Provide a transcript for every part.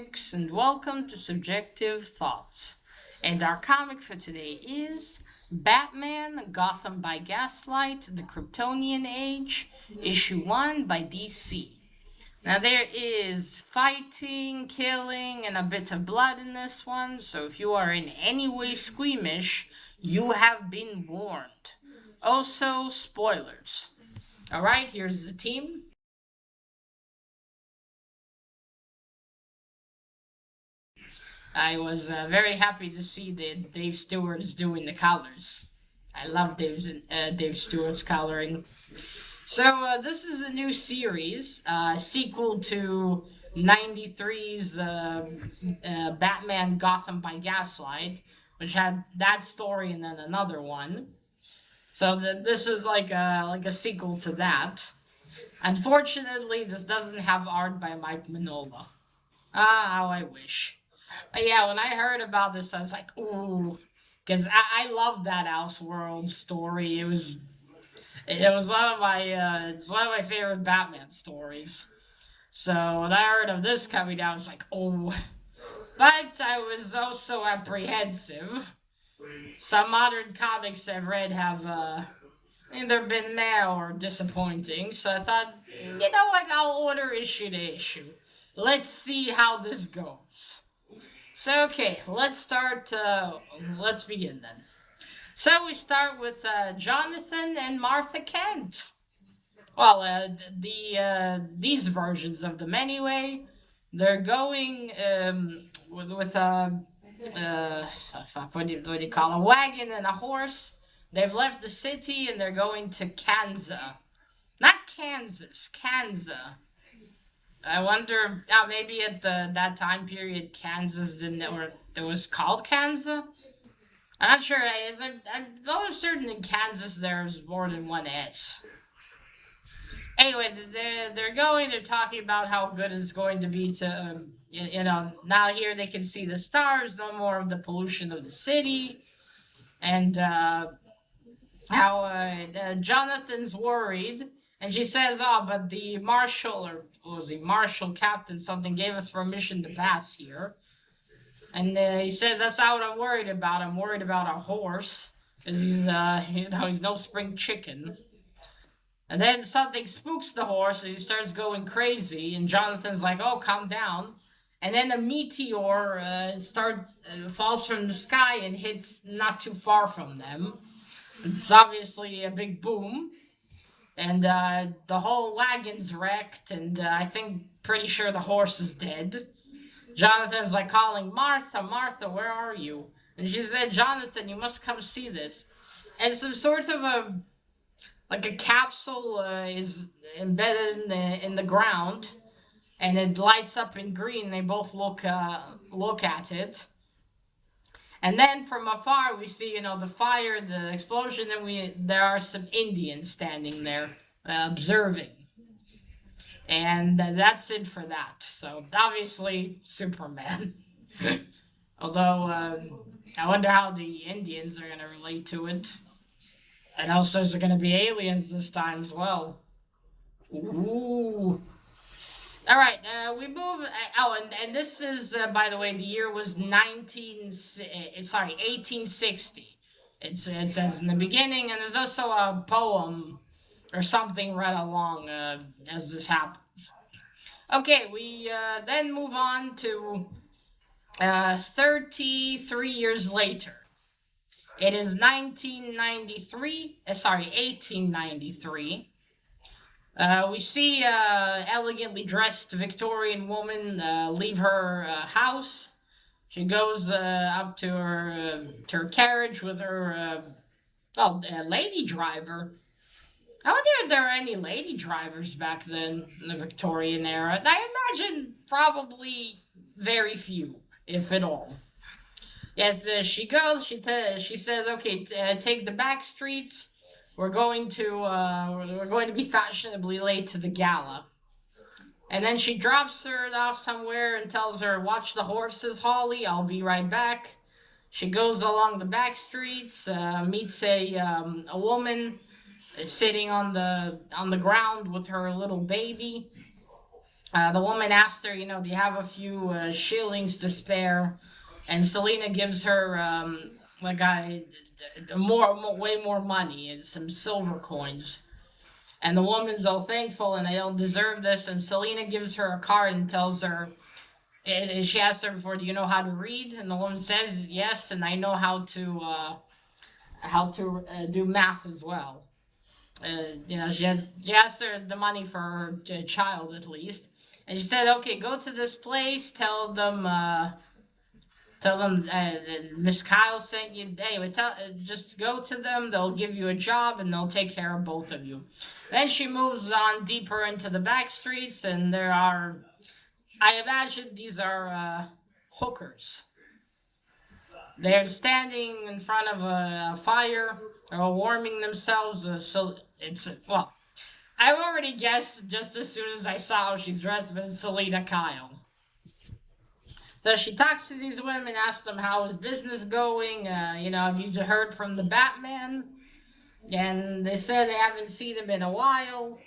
comics, and welcome to Subjective Thoughts. And our comic for today is Batman Gotham by Gaslight, The Kryptonian Age, Issue 1 by DC. Now, there is fighting, killing, and a bit of blood in this one, so if you are in any way squeamish, you have been warned. Also, spoilers. Alright, here's the team. I was very happy to see that Dave Stewart is doing the colors. I love Dave Stewart's coloring. So this is a new series, sequel to '93's Batman Gotham by Gaslight, which had that story and then another one. So this is like a sequel to that. Unfortunately, this doesn't have art by Mike Mignola. Ah, how I wish. But yeah, when I heard about this, I was like, ooh, because I love that Elseworld story. It was one of my it's one of my favorite Batman stories. So when I heard of this coming out, I was like, oh. But I was also apprehensive. Some modern comics I've read have either been meh or disappointing. So I thought, you know what, I'll order issue to issue. Let's see how this goes. So okay, let's start. Let's begin then. So we start with Jonathan and Martha Kent. Well, these versions of them anyway. They're going with fuck, what do you call a wagon and a horse. They've left the city and they're going to Kansas, not Kansas, Kansas. I wonder, maybe at that time period, Kansas didn't, or it was called Kansas. I'm not sure. I'm almost certain in Kansas there's more than one S. Anyway, they're going. They're talking about how good it's going to be to, now here they can see the stars, no more of the pollution of the city, and how Jonathan's worried, and she says, "Oh, but the marshal or was he marshal captain something gave us permission to pass here." And he says, "That's not what I'm worried about. I'm worried about a horse, because he's no spring chicken." And then something spooks the horse, and he starts going crazy. And Jonathan's like, "Oh, calm down." And then a meteor falls from the sky and hits not too far from them. It's obviously a big boom, and the whole wagon's wrecked. And I think pretty sure the horse is dead. Jonathan's like calling, "Martha, Martha, where are you?" And she said, "Jonathan, you must come see this." And some sort of a capsule is embedded in the ground, and it lights up in green. They both look at it, and then from afar we see the fire, the explosion, and there are some Indians standing there observing. And that's it for that. So obviously Superman. Although I wonder how the Indians are gonna relate to it, and also is there gonna be aliens this time as well? Ooh. All right, we move. Oh, and this is by the way, the year was 1860. It says in the beginning, and there's also a poem or something read along as this happens. Okay, we then move on to 33 years later. It is 1993, 1893. We see elegantly dressed Victorian woman leave her house. She goes up to her carriage with her, lady driver. I wonder if there are any lady drivers back then in the Victorian era. I imagine probably very few, if at all. Yes, she goes. She says, "Okay, take the back streets. We're going to be fashionably late to the gala." And then she drops her off somewhere and tells her, "Watch the horses, Holly. I'll be right back." She goes along the back streets, meets a woman sitting on the ground with her little baby. The woman asked her, do you have a few shillings to spare? And Selena gives her like way more money and some silver coins. And the woman's all thankful, and I don't deserve this. And Selena gives her a card and tells her, she asks her before, do you know how to read? And the woman says, yes, and I know how to do math as well. She asked her the money for her child at least, and she said, "Okay, go to this place. Tell them Miss Kyle sent you. Anyway, just go to them. They'll give you a job, and they'll take care of both of you." Then she moves on deeper into the back streets, and there are, I imagine, these are hookers. They're standing in front of a fire or warming themselves. So it's well, I've already guessed just as soon as I saw how she's dressed, but it's Selena Kyle. So she talks to these women, asks them how is business going. Have you heard from the Batman? And they said they haven't seen him in a while.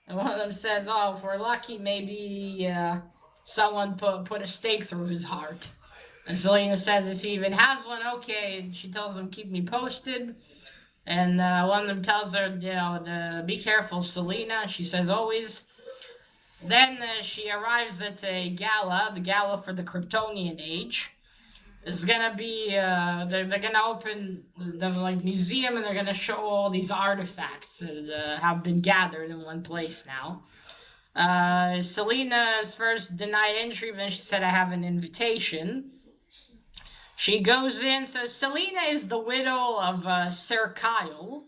And one of them says, "Oh, if we're lucky, maybe someone put a stake through his heart." And Selena says, "If he even has one, okay." And she tells them, "Keep me posted." And one of them tells her, to be careful, Selena. She says, "Always." Then she arrives at a gala, the gala for the Kryptonian age. It's gonna be they're gonna open the like museum, and they're gonna show all these artifacts that have been gathered in one place now. Selena's first denied entry, but then she said, "I have an invitation." She goes in. So Selena is the widow of Sir Kyle,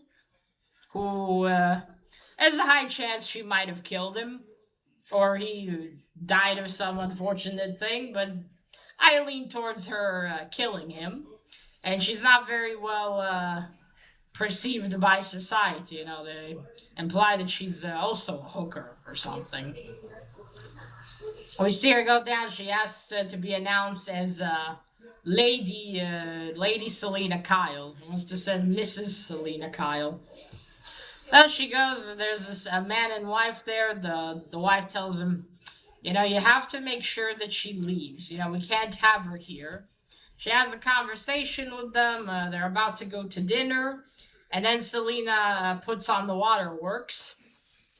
who has a high chance she might have killed him, or he died of some unfortunate thing, but I lean towards her killing him. And she's not very well perceived by society. They imply that she's also a hooker or something. We see her go down. She asks to be announced as Lady Selena Kyle. Wants to say Mrs. Selena Kyle. Well, she goes. There's this a man and wife there. The wife tells him, you have to make sure that she leaves. We can't have her here. She has a conversation with them. They're about to go to dinner, and then Selena puts on the waterworks.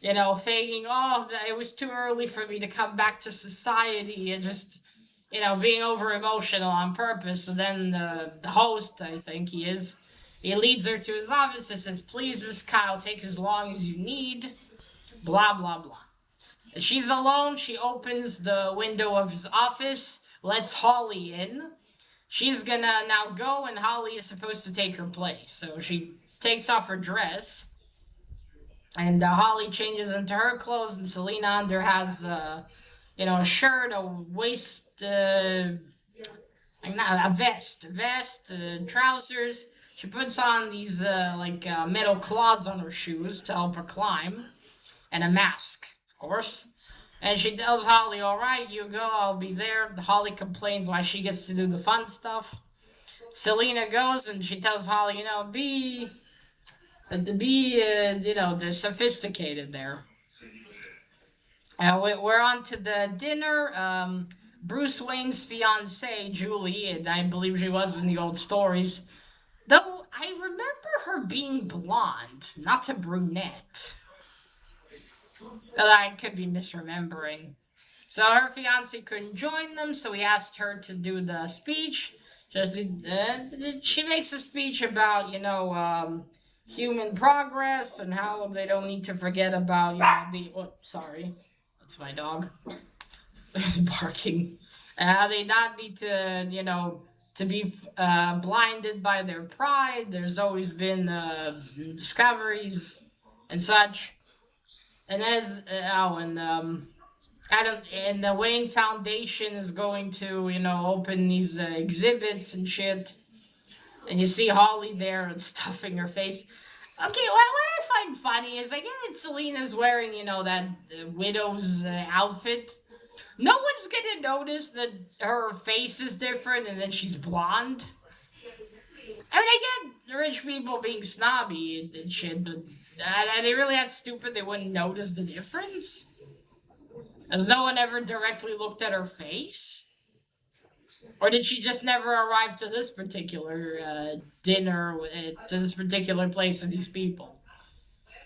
Thinking, "Oh, it was too early for me to come back to society," and just being over emotional on purpose. And then the host, I think he leads her to his office and says, "Please, Miss Kyle, take as long as you need." Blah blah blah. She's alone. She opens the window of his office, lets Holly in. She's gonna now go, and Holly is supposed to take her place. So she takes off her dress, and Holly changes into her clothes, and Selena under has, a shirt, a waist, not a vest, trousers. She puts on these metal claws on her shoes to help her climb, and a mask, of course. And she tells Holly, "All right, you go, I'll be there." Holly complains why she gets to do the fun stuff. Selena goes, and she tells Holly, they're sophisticated there. We're on to the dinner. Bruce Wayne's fiancee, Julie, and I believe she was in the old stories. Though I remember her being blonde, not a brunette. I could be misremembering. So her fiance couldn't join them, so he asked her to do the speech. She makes a speech about, human progress and how they don't need to forget about, sorry, that's my dog barking. They not need to, to be blinded by their pride. There's always been discoveries and such. And and the Wayne Foundation is going to, open these exhibits and shit. And you see Holly there and stuffing her face. Okay, what I find funny is I get that Selena's wearing, that widow's outfit. No one's gonna notice that her face is different and then she's blonde. I mean, I get rich people being snobby and shit, but are they really that stupid they wouldn't notice the difference? Has no one ever directly looked at her face? Or did she just never arrive to this particular dinner, to this particular place with these people?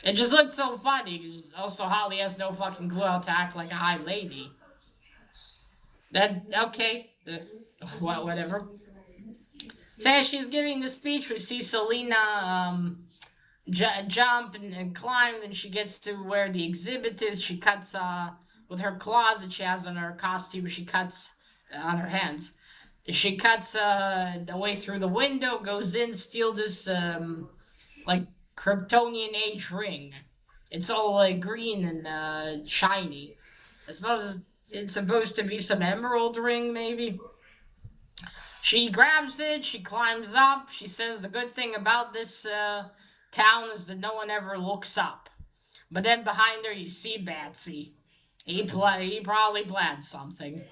It just looked so funny. 'Cause also, Holly has no fucking clue how to act like a high lady. That, okay, whatever. So as she's giving the speech, we see Selena jump and climb, and she gets to where the exhibit is. She cuts with her claws that she has on her costume. She cuts on her hands. She cuts the way through the window, goes in, steals this like Kryptonian age ring. It's all like green and shiny. I suppose it's supposed to be some emerald ring, maybe. She grabs it, she climbs up. She says the good thing about this town is that no one ever looks up. But then behind her, you see Batsy. He probably planned something.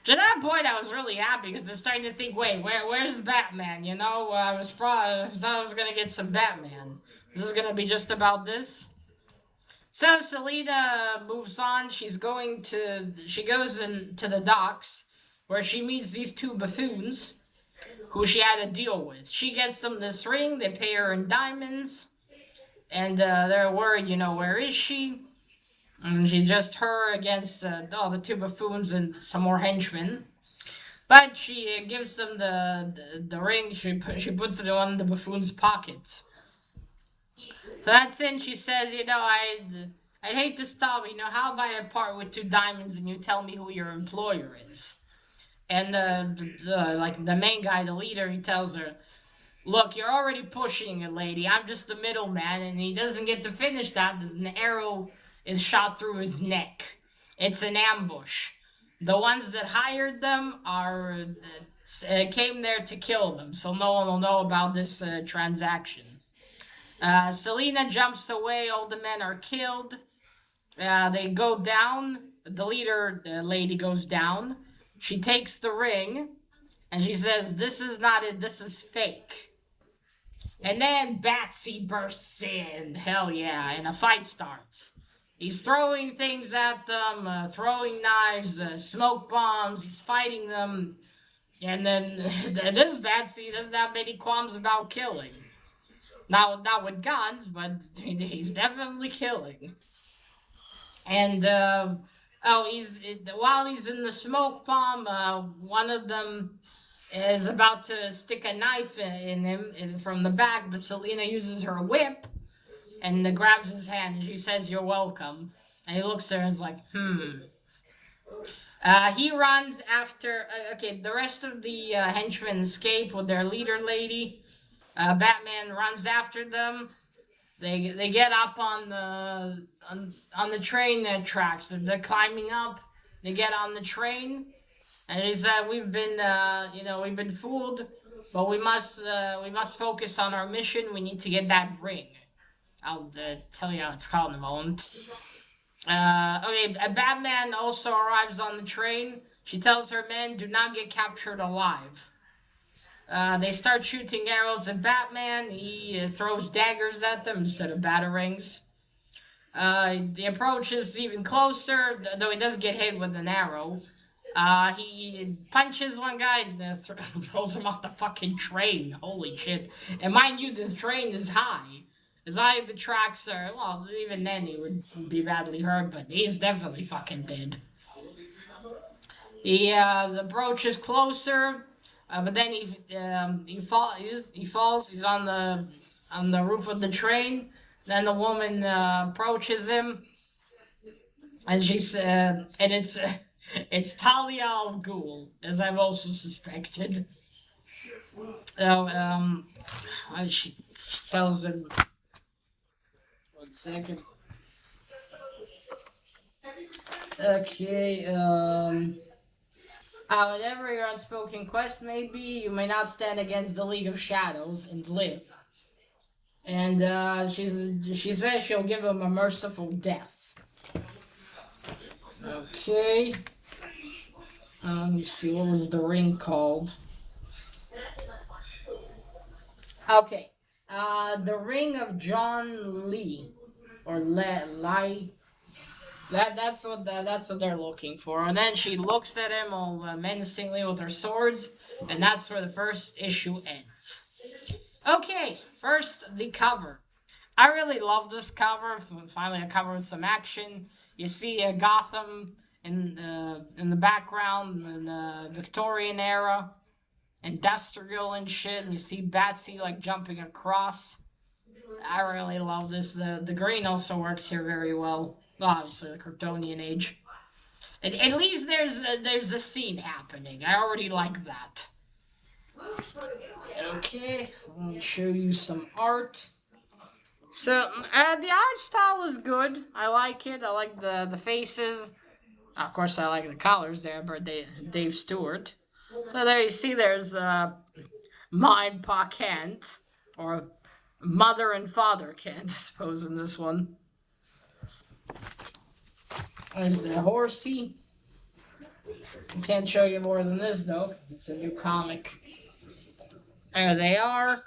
To that point, I was really happy because they're starting to think, wait, where's Batman? You know, I thought I was gonna get some Batman. This is gonna be just about this. So Selena moves on. She goes into the docks where she meets these two buffoons who she had to deal with. She gets them this ring. They pay her in diamonds, and they're worried. You know, where is she? And she's just her against all the two buffoons and some more henchmen. But she gives them the ring. She puts it in one of the buffoon's pockets. So that's it. She says, you know, I'd hate to stop. You know, how about I part with two diamonds and you tell me who your employer is? And like the main guy, the leader, he tells her, look, you're already pushing it, lady. I'm just the middleman, and he doesn't get to finish that. An arrow is shot through his neck. It's an ambush. The ones that hired them came there to kill them, so no one will know about this transaction. Selena jumps away. All the men are killed. They go down. The leader, the lady, goes down. She takes the ring, and she says, "This is not it. This is fake." And then Batsy bursts in. Hell yeah. And a fight starts. He's throwing things at them, throwing knives, smoke bombs. He's fighting them. And then this Batsy doesn't have many qualms about killing. Not with guns, but he's definitely killing. And while he's in the smoke bomb, one of them is about to stick a knife in him from the back, but Selena uses her whip and grabs his hand and she says, "You're welcome." And he looks at her and is like, "Hmm." He runs after. Okay, the rest of the henchmen escape with their leader lady. Batman runs after them. They get up on the train tracks. They're climbing up. They get on the train. And he said, we've been fooled, but we must focus on our mission. We need to get that ring." I'll tell you how it's called in a moment. Okay, Batman also arrives on the train. She tells her men, "Do not get captured alive." They start shooting arrows at Batman. He throws daggers at them instead of batarangs. The approach is even closer, though he does get hit with an arrow. He punches one guy and throws him off the fucking train. Holy shit. And mind you, this train is high. As high as the tracks are, well, even then he would be badly hurt, but he's definitely fucking dead. The approach is closer, but then he falls. He's on the roof of the train. Then the woman approaches him, and it's Talia al Ghul, as I've also suspected. So she tells him. 1 second. Okay. Whatever your unspoken quest may be, you may not stand against the League of Shadows and live. And she says she'll give him a merciful death. Okay. Let me see, what was the ring called? Okay. The Ring of John Lee. Or Lai. That's what they're looking for. And then she looks at him all menacingly with her swords, and that's where the first issue ends. Okay, first the cover. I really love this cover. Finally, a cover with some action. You see Gotham in the background in the Victorian era, industrial and shit, and you see Batsy like jumping across. I really love this. The green also works here very well. Well, obviously, the Kryptonian age. At least there's a scene happening. I already like that. Okay, let me show you some art. So the art style is good. I like it. I like the faces. Of course, I like the colors there, but Dave Stewart. So there you see, there's Ma and Pa Kent, or Mother and Father Kent, I suppose, in this one. There's the horsey. I can't show you more than this though, because it's a new comic. There they are.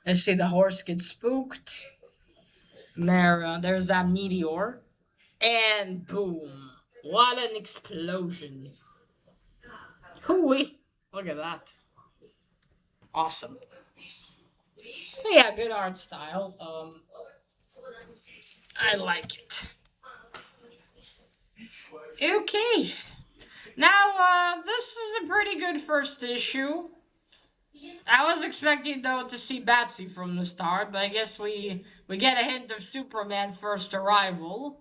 I see the horse get spooked. There's that meteor. And boom. What an explosion. Hooey. Look at that. Awesome. Yeah, good art style. I like it. Okay. Now, this is a pretty good first issue. I was expecting though to see Batsy from the start, but I guess we get a hint of Superman's first arrival.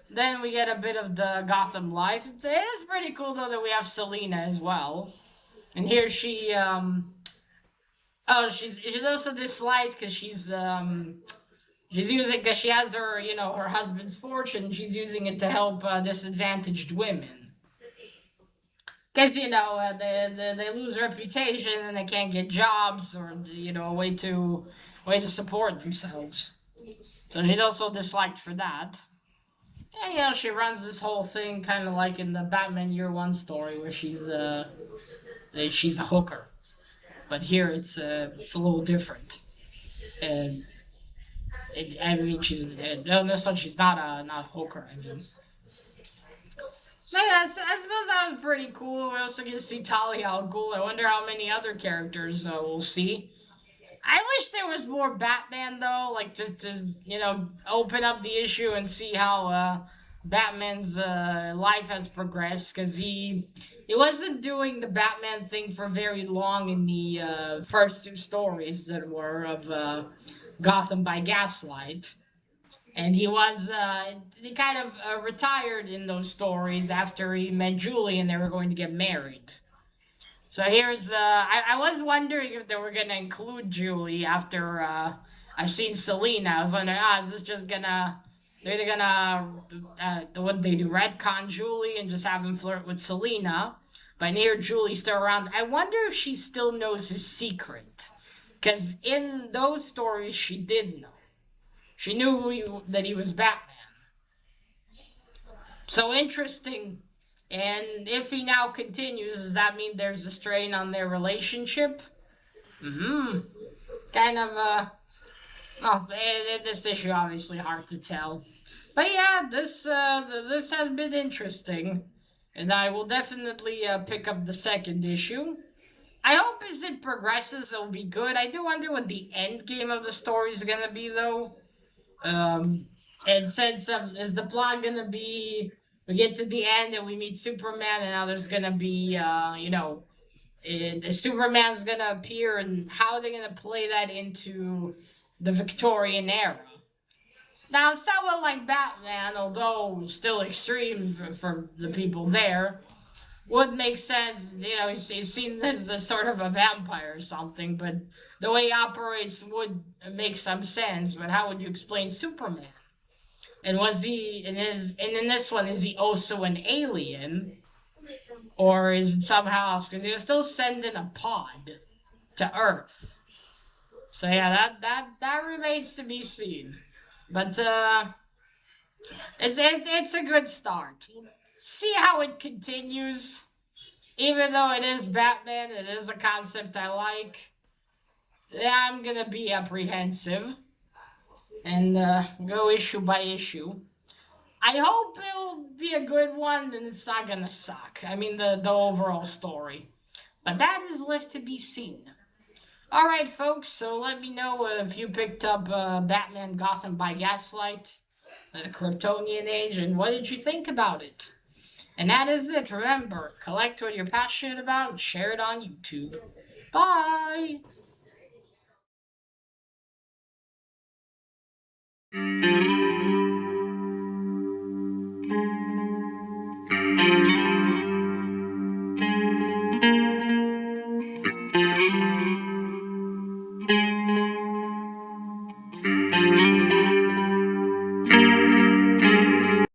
Then we get a bit of the Gotham life. It is pretty cool though that we have Selina as well. And here she she's also disliked because she's using, because she has her, her husband's fortune. She's using it to help disadvantaged women. Because they lose reputation and they can't get jobs, or a way to support themselves. So she's also disliked for that. And she runs this whole thing kind of like in the Batman Year One story, where she's a hooker, but here it's a little different. And I mean, on this one she's not a hooker. I mean, yeah, I suppose that was pretty cool. We also get to see Talia al Ghul. I wonder how many other characters we'll see. I wish there was more Batman though, like to open up the issue and see how Batman's life has progressed, because he wasn't doing the Batman thing for very long in the first two stories that were of Gotham by Gaslight. And he kind of retired in those stories after he met Julie and they were going to get married. So I was wondering if they were going to include Julie after I seen Selina. I was wondering, is this just gonna, they're gonna, what they do, retcon Julie and just have him flirt with Selina. But here Julie's still around. I wonder if she still knows his secret. Because in those stories, she did know. She knew that he was Batman. So interesting. And if he now continues, does that mean there's a strain on their relationship? Hmm. Kind of, no, this issue obviously hard to tell. But yeah, this has been interesting. And I will definitely pick up the second issue. I hope as it progresses, it'll be good. I do wonder what the end game of the story is gonna be, though. And since is the plot gonna be, we get to the end and we meet Superman, and now there's gonna be the Superman's gonna appear, and how they're gonna play that into the Victorian era. Now, someone like Batman, although still extreme for the people there, would make sense. He's seen as a sort of a vampire or something, but the way he operates would make some sense. But how would you explain Superman? And was he in this one, is he also an alien, or is it somehow else? Because he was still sending a pod to Earth. So yeah, that remains to be seen. But it's a good start. See how it continues. Even though it is Batman, it is a concept I like. Yeah, I'm gonna be apprehensive. and go issue by issue. I hope it'll be a good one and it's not gonna suck. I mean, the overall story. But that is left to be seen. Alright, folks, so let me know if you picked up Batman Gotham by Gaslight, Kryptonian Age, and what did you think about it? And that is it. Remember, collect what you're passionate about and share it on YouTube. Bye!